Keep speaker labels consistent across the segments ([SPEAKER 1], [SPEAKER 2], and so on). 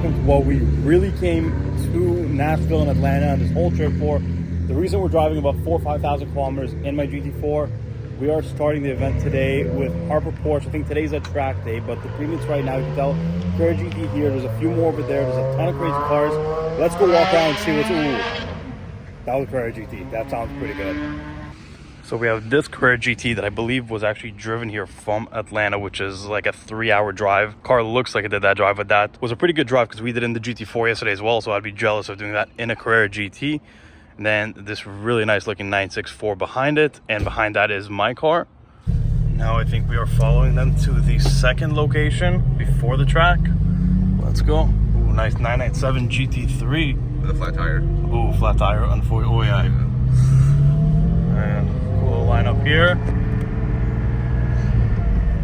[SPEAKER 1] welcome to what we really came to Nashville and Atlanta and this whole trip for. The reason we're driving about 4,000 or 5,000 kilometers in my GT4, we are starting the event today with Harper Porsche. I think today's a track day, but the premiums right now, you can tell, Carrera GT here, there's a few more over there, there's a ton of crazy cars. Let's go walk around and see what's, ooh, that was Carrera GT, that sounds pretty good. So we have this Carrera GT that I believe was actually driven here from Atlanta, which is like a 3-hour drive. Car looks like it did that drive, but that was a pretty good drive because we did in the GT4 yesterday as well. So I'd be jealous of doing that in a Carrera GT. And then this really nice looking 964 behind it. And behind that is my car. Now I think we are following them to the second location before the track. Let's go. Ooh, nice 997 GT3.
[SPEAKER 2] With a flat tire.
[SPEAKER 1] Ooh, flat tire. Unfortunately, oh yeah. Cool line up here.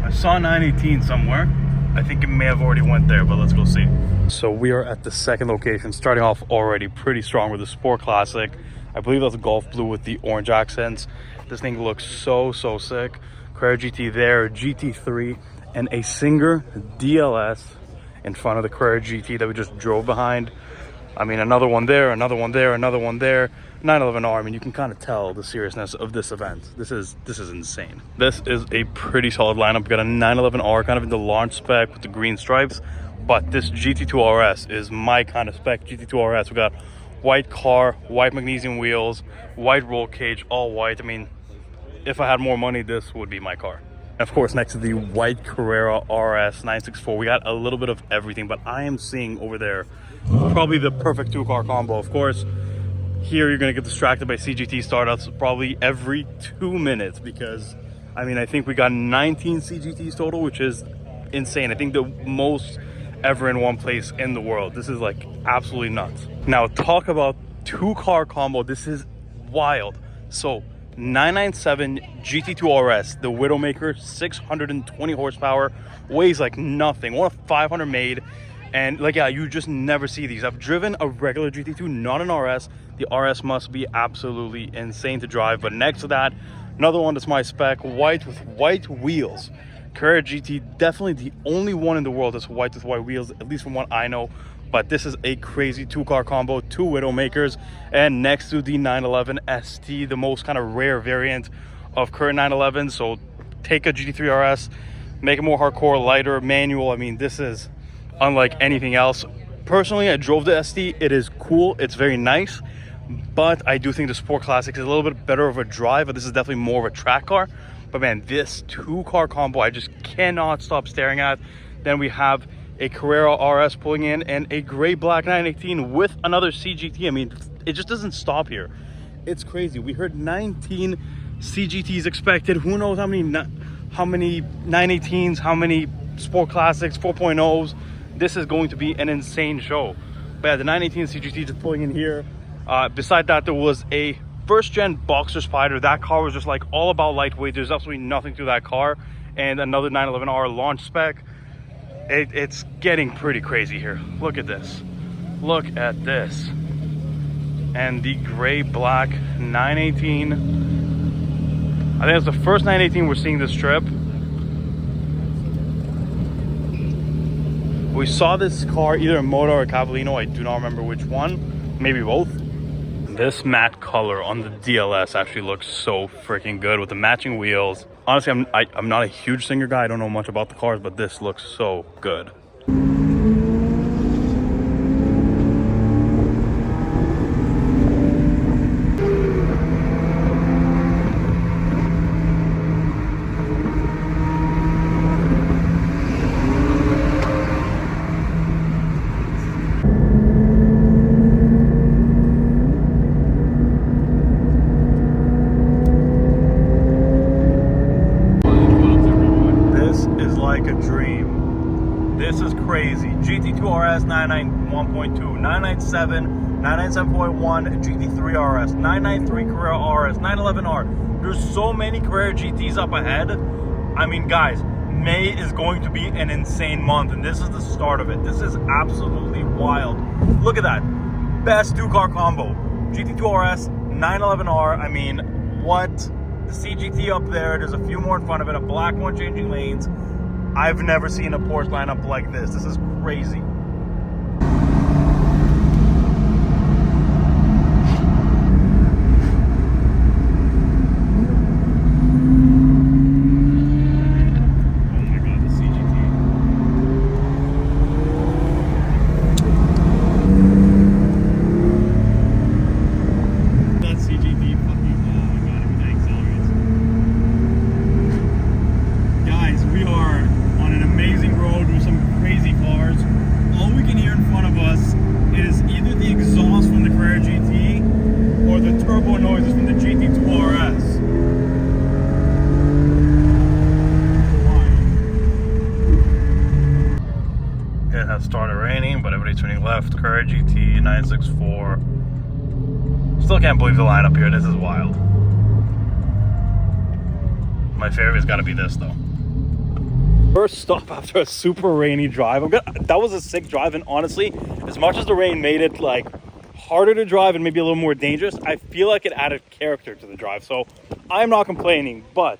[SPEAKER 1] I saw 918 somewhere. I think it may have already went there, but let's go see. So we are at the second location, starting off already pretty strong with the Sport Classic. I believe that's Golf Blue with the orange accents. This thing looks so sick. Carrera GT there, GT3, and a Singer DLS in front of the Carrera GT that we just drove behind. I mean, another one there, another one there, another one there. 911R, I mean, you can kind of tell the seriousness of this event. This is insane. This is a pretty solid lineup. We got a 911R kind of in the launch spec with the green stripes, but this GT2RS is my kind of spec. GT2RS, we got white car, white magnesium wheels, white roll cage, all white. I mean, if I had more money, this would be my car. And of course, next to the white Carrera RS 964, we got a little bit of everything, but I am seeing over there probably the perfect two-car combo. Of course, here you're going to get distracted by CGT startups probably every 2 minutes because, I mean, I think we got 19 CGTs total, which is insane. I think the most ever in one place in the world. This is like absolutely nuts. Now, talk about two-car combo. This is wild. So 997 GT2RS, the Widowmaker, 620 horsepower, weighs like nothing, one of 500 made. And like, yeah, you just never see these. I've driven a regular GT2, not an RS. The RS must be absolutely insane to drive. But next to that, another one that's my spec, white with white wheels. Carrera GT, definitely the only one in the world that's white with white wheels, at least from what I know. But this is a crazy two-car combo, two Widowmakers. And next to the 911 ST, the most kind of rare variant of current 911. So take a GT3 RS, make it more hardcore, lighter, manual. I mean, this is unlike anything else. Personally, I drove the ST. It is cool, it's very nice, but I do think the Sport Classic is a little bit better of a drive, but this is definitely more of a track car. But man, this two-car combo I just cannot stop staring at. Then we have a Carrera RS pulling in and a gray black 918 with another CGT. I mean, it just doesn't stop here. It's crazy. We heard 19 CGTs expected. Who knows how many 918s, how many Sport Classics, 4.0s. This is going to be an insane show. But yeah, the 918 CGT just pulling in here. Beside that, there was a first-gen Boxer Spider. That car was just like all about lightweight. There's absolutely nothing to that car. And another 911R launch spec. It's getting pretty crazy here. Look at this. Look at this. And the gray-black 918. I think it's the first 918 we're seeing this trip. We saw this car either in Moto or Cavallino. I do not remember which one. Maybe both. This matte color on the DLS actually looks so freaking good with the matching wheels. Honestly, I'm not a huge Singer guy. I don't know much about the cars, but this looks so good. This is crazy. GT2RS 991.2, 997, 997.1, GT3RS, 993 Carrera RS, 911R. There's so many Carrera GTs up ahead. I mean, guys, May is going to be an insane month, and this is the start of it. This is absolutely wild. Look at that. Best two-car combo. GT2RS, 911R. I mean, what? The CGT up there. There's a few more in front of it. A black one changing lanes. I've never seen a Porsche lineup like this. This is crazy. It has started raining, but everybody's turning left. Carrera GT 964. Still can't believe the lineup here. This is wild. My favorite's got to be this though. First stop after a super rainy drive. That was a sick drive, and honestly, as much as the rain made it like harder to drive and maybe a little more dangerous, I feel like it added character to the drive. So I'm not complaining, but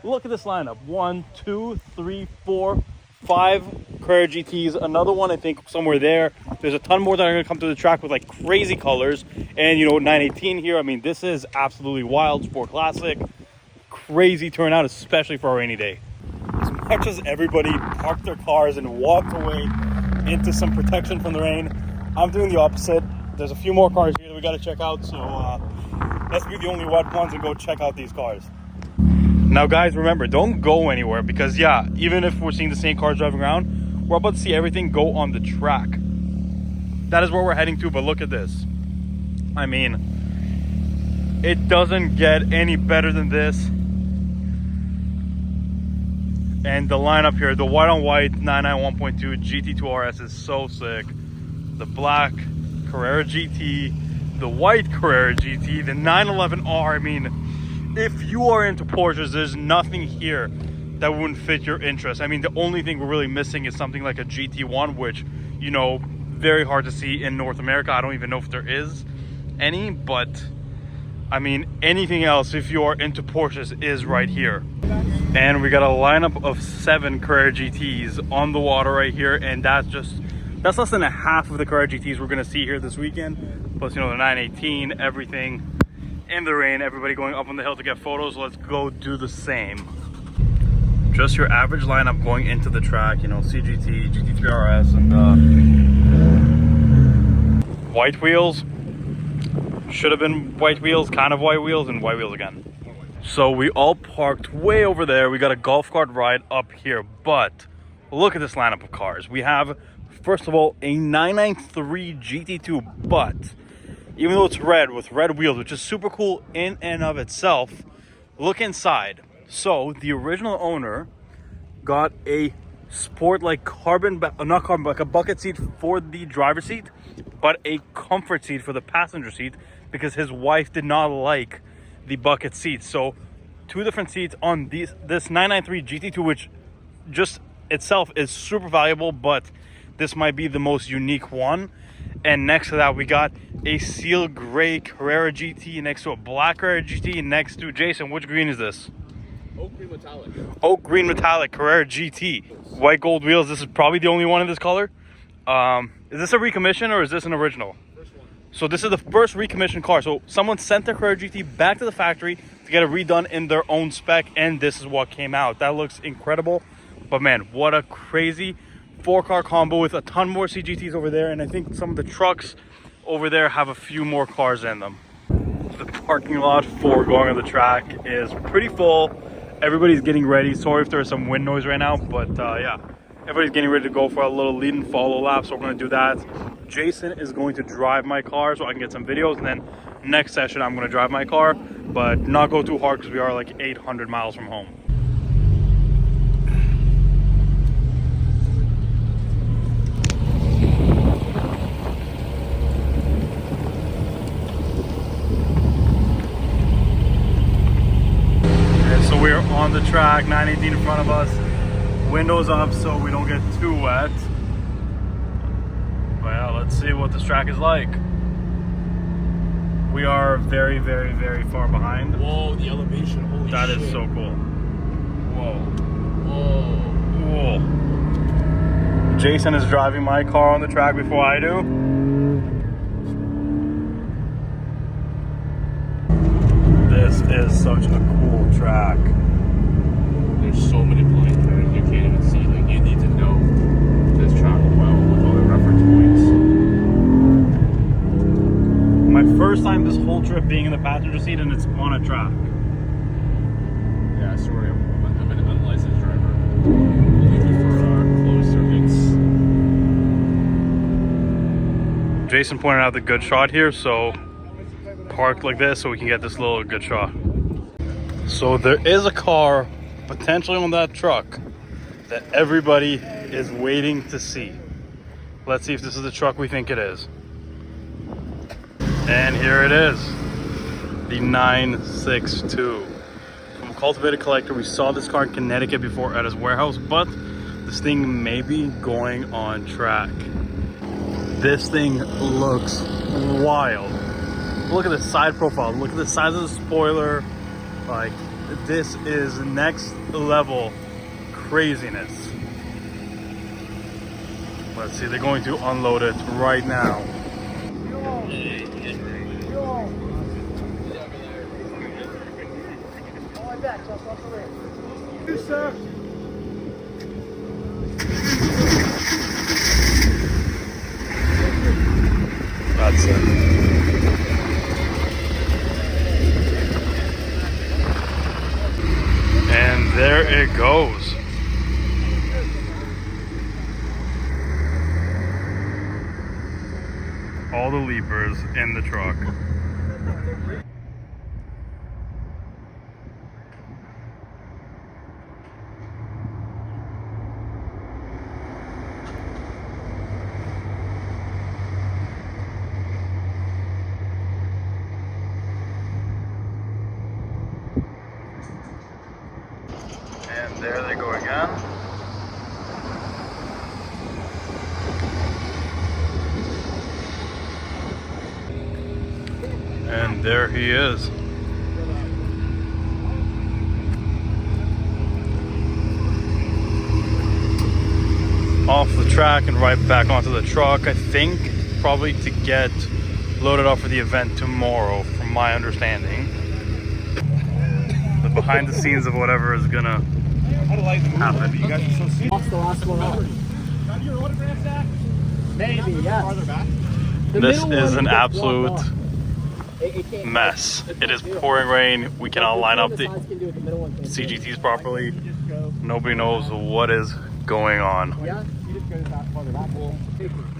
[SPEAKER 1] look at this lineup. 1, 2, 3, 4, 5 Carrera GTs. Another one, I think, somewhere there. There's a ton more that are going to come to the track with like crazy colors. And, you know, 918 here. I mean, this is absolutely wild. Sport Classic. Crazy turnout, especially for a rainy day. As much as everybody parked their cars and walked away into some protection from the rain, I'm doing the opposite. There's a few more cars here that we got to check out, so let's be the only wet ones and go check out these cars. Now guys, remember, don't go anywhere, because yeah, even if we're seeing the same cars driving around, we're about to see everything go on the track. That is where we're heading to, but look at this. I mean, it doesn't get any better than this. And the lineup here, the white on white 991.2 GT2RS is so sick. The black Carrera GT, the white Carrera GT, the 911R. I mean, if you are into Porsches, there's nothing here that wouldn't fit your interest. I mean, the only thing we're really missing is something like a GT1, which, you know, very hard to see in North America. I don't even know if there is any, but I mean, anything else, if you are into Porsches, is right here. And we got a lineup of 7 Carrera GTs on the water right here, and that's less than a half of the Carrera GTs we're gonna see here this weekend. Plus, you know, the 918, everything in the rain, everybody going up on the hill to get photos. Let's go do the same. Just your average lineup going into the track, you know, CGT, GT3RS, and white wheels. Should have been white wheels, kind of white wheels, and white wheels again. So we all parked way over there. We got a golf cart ride up here, but look at this lineup of cars. We have, first of all, a 993 GT2, but even though it's red with red wheels, which is super cool in and of itself, look inside. So the original owner got a sport like not carbon, like a bucket seat for the driver's seat, but a comfort seat for the passenger seat, because his wife did not like the bucket seats. So 2 different seats on this 993 GT2, which just itself is super valuable, but this might be the most unique one. And next to that, we got a seal gray Carrera GT next to a black Carrera GT next to, Jason, which green is this?
[SPEAKER 2] Oak green metallic.
[SPEAKER 1] Oak green metallic Carrera GT. White gold wheels. This is probably the only one in this color. Is this a recommission or is this an original? So this is the first recommissioned car. So someone sent their Carrera GT back to the factory to get it redone in their own spec, and this is what came out. That looks incredible. But man, what a crazy 4-car combo with a ton more CGTs over there, and I think some of the trucks over there have a few more cars in them. The parking lot for going on the track is pretty full. Everybody's getting ready. Sorry if there's some wind noise right now, but yeah. Everybody's getting ready to go for a little lead and follow lap, so we're going to do that. Jason is going to drive my car so I can get some videos, and then next session I'm going to drive my car, but not go too hard because we are like 800 miles from home. And so we're on the track, 918 in front of us. Windows up so we don't get too wet. But yeah, let's see what this track is like. We are very, very, very far behind.
[SPEAKER 2] Whoa, the elevation, holy
[SPEAKER 1] that
[SPEAKER 2] shit.
[SPEAKER 1] That is so cool. Whoa.
[SPEAKER 2] Whoa.
[SPEAKER 1] Whoa. Jason is driving my car on the track before I do. This is such a cool track.
[SPEAKER 2] There's so many points there you can't even see. Like, you need to know this track well with all the reference points.
[SPEAKER 1] My first time this whole trip being in the passenger seat, and it's on a track.
[SPEAKER 2] Yeah, sorry, I'm an unlicensed driver. Only for closed circuits.
[SPEAKER 1] Jason pointed out the good shot here, so park like this so we can get this little good shot. So there is a car potentially on that truck that everybody is waiting to see. Let's see if this is the truck we think it is. And here it is, the 962. From Cultivated Collector, we saw this car in Connecticut before at his warehouse, but this thing may be going on track. This thing looks wild. Look at the side profile, look at the size of the spoiler. Like, this is next level craziness. Let's see, they're going to unload it right now. That's it. And there it goes. All the leapers in the truck. And there they go again. And there he is. Off the track and right back onto the truck, I think, probably to get loaded up for the event tomorrow, from my understanding. The behind the scenes of whatever is gonna happen.
[SPEAKER 3] You guys are so serious. Lost the last one out.
[SPEAKER 2] Got your autograph stack?
[SPEAKER 3] Maybe, yes.
[SPEAKER 2] Farther back?
[SPEAKER 1] This is an absolute mess. It is pouring rain. We cannot line up the CGTs properly. Nobody knows what is going on.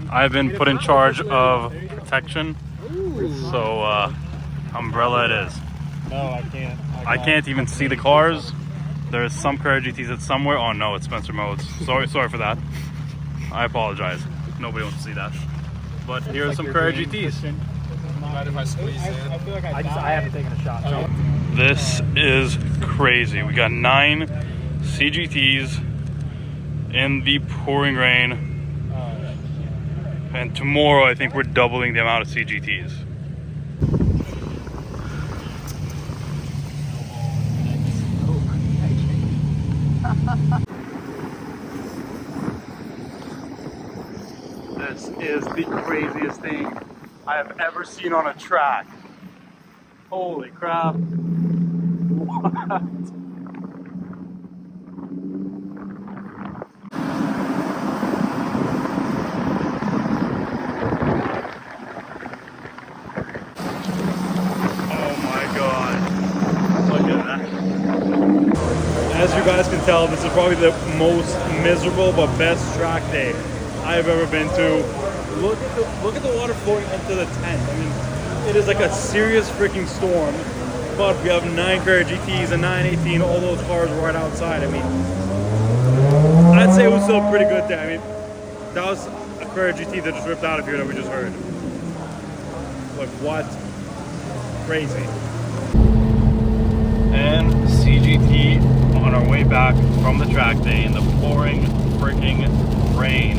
[SPEAKER 1] I've been put in charge of protection, so umbrella it is.
[SPEAKER 2] No, I can't.
[SPEAKER 1] I can't even see the cars. There's some Carrera GTs that's somewhere. Oh no, it's Spencer Modes. Sorry for that. I apologize. Nobody wants to see that. But here's some Carrera GTs.
[SPEAKER 2] Mind if I squeeze in?
[SPEAKER 3] I feel like I haven't taken a shot. So.
[SPEAKER 1] This is crazy. We got 9 CGTs in the pouring rain. And tomorrow I think we're doubling the amount of CGTs. This is the craziest thing I have ever seen on a track. Holy crap. What? Oh my God. Look at that. As you guys can tell, this is probably the most miserable but best track day I've ever been to. Look at the water flowing into the tent. I mean, it is like a serious freaking storm. But we have 9 Carrera GTs, a 918, all those cars right outside. I mean, I'd say it was still a pretty good day. I mean, that was a Carrera GT that just ripped out of here that we just heard. Like, what? Crazy. And CGT on our way back from the track day in the pouring freaking rain.